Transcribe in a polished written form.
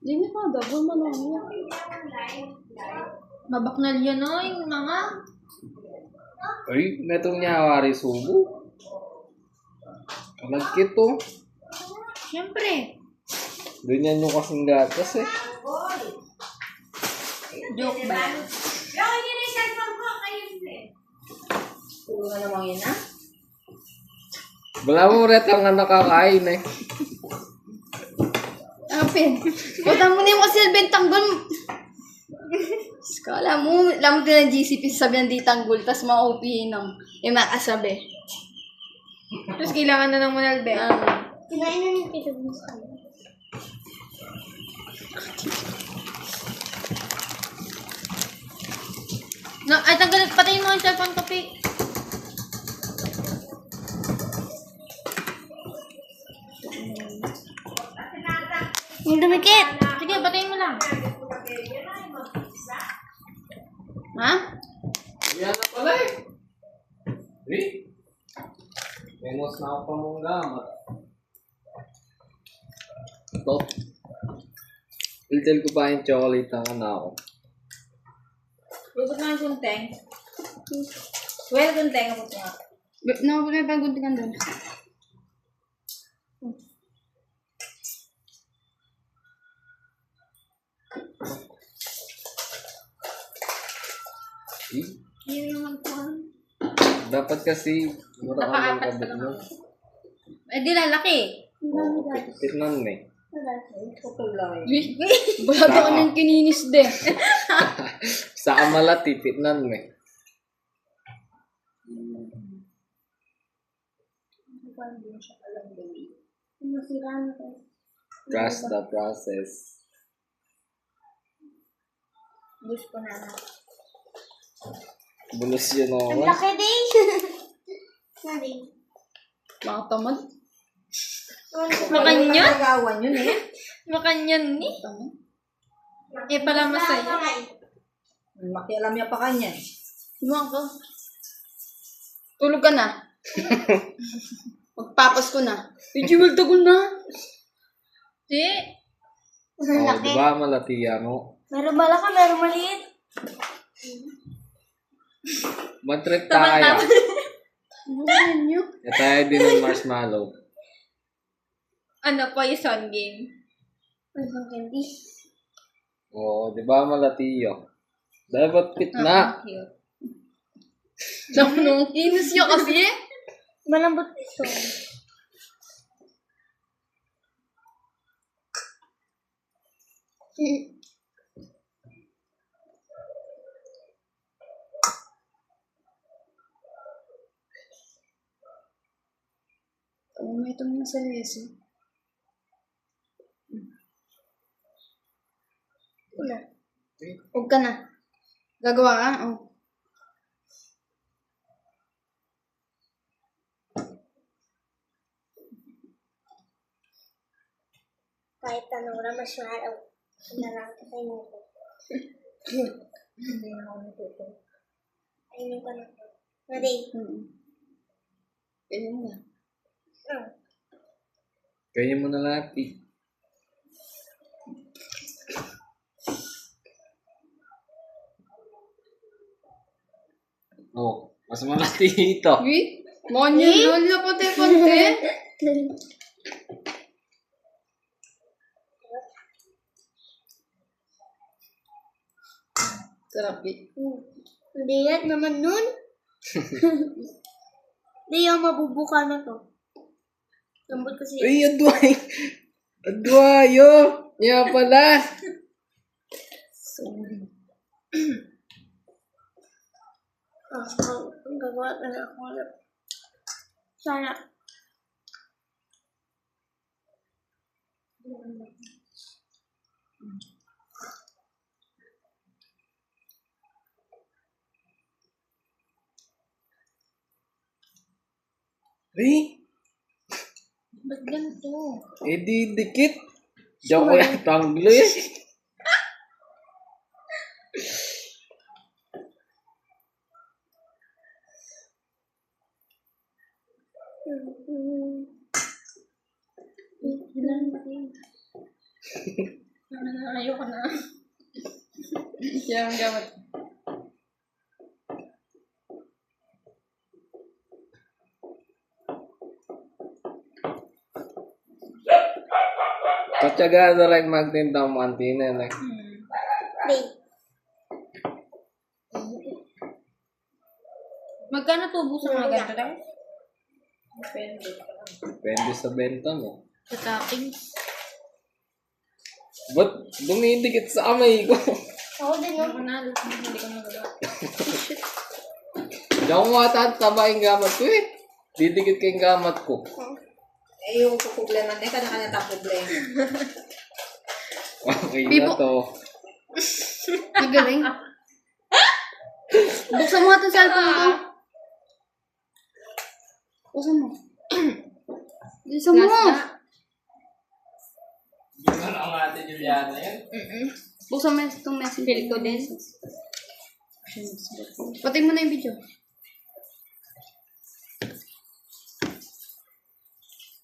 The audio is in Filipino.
Hindi mo pa, double mo lang yan. Mabaknal yun, no? Yung mga... Ay, netong niya awari subo. Nagkit to. Siyempre. Ganyan yung kasing gatas eh. Joke ba? Puro na naman yun, ha? Wala mo retang nga nakakain eh. Apin. Butang mo na yung kasilbeng tanggol. Alam mo din ang GCP sabi ng di tanggol, tas ma-OP ng makasabi. Tapos kailangan na ng Monalbe. Kinain na yung kitag mo sa amin. No, ay, tanggal, patayin mo ang cellphone ko, Pi. Yung dumikit. Sige, patayin mo lang. Ha? Yan na pala eh. Eh? Menos na ako pa mong gamat. Ito. Iltil ko pa yung chocolate ang ako. Lubot na ang kunteng. Well, kunteng ako nga. Nakapagay pa yung guntingan doon. Eh? Yun naman po. Dapat kasi mura ka ng Nakaapat kabit pa mo. naman. Eh, di lalaki. Oh, tignan eh. Wala ka nang kininis de. Sa amalati, tignan eh. Trust the process. Gusto ko na. Bulos yun ako. Laki din. Sorry. Mga tamad. Makanyan? Magawan yun eh. Makanyan ni. Eh, pala masaya. Makialam niya pa kanya. Diba ka? Tulog ka na. Magpapas ko na. Medyo tagol na. Di. Oh, di ba malati yan mo? Meron malaki, meron maliit. Mag-trip Tama. tayo. Ano yun? Tayo din ng marshmallow. Ano po yung sun game? Candy. Oo, di ba malati yun? Dapat pitna. Cute. Nung kinis yun kasi eh. Malambot ito. May itong nasa leso. Wala. Huwag ka na. Gagawa ka? Oh. Kahit anong ramas na araw, narang ka tayo nito. Hindi na ako natuto. Ayun ka na po. Ready? Ganyan na. Kaya mo na lahat eh. Oh, mas malati ito. Uy, monyan doon na pati-pati. Sarap eh. Hindi yan naman nun. Hindi yung mabubuka na to. Lambot kasi. Ay, adway. Adwayo. Yan pala. Sorry. Ang gagawa na ako ulit. Sana. Ay, Ba't ganito? eh di dikit. Diyan ko yung tanglo eh. na. Ayoko na. Siya ang gamot. Tatsaga na lang magtinda ng mantina na. Three. Magkano tubo sa mga ganito tayo? Depende. Depende sa benta mo. Sa toppings. Ba't dumidikit sa amay ko? Ako din Hindi yung ko na. Hindi ko nagawa. Hindi ako matataba yung gamat ko eh. Didikit ka yung gamat ko. Eh, yung problema na kanya-kanya ta problema. Okay Bibo. na to. Magaling. Buksan mo nga itong cellphone ko. Buksan mo. Buksan mo. Yun ang ate Juliana yan. Buksan mo itong message. Feel ko din. Patay mo na yung video.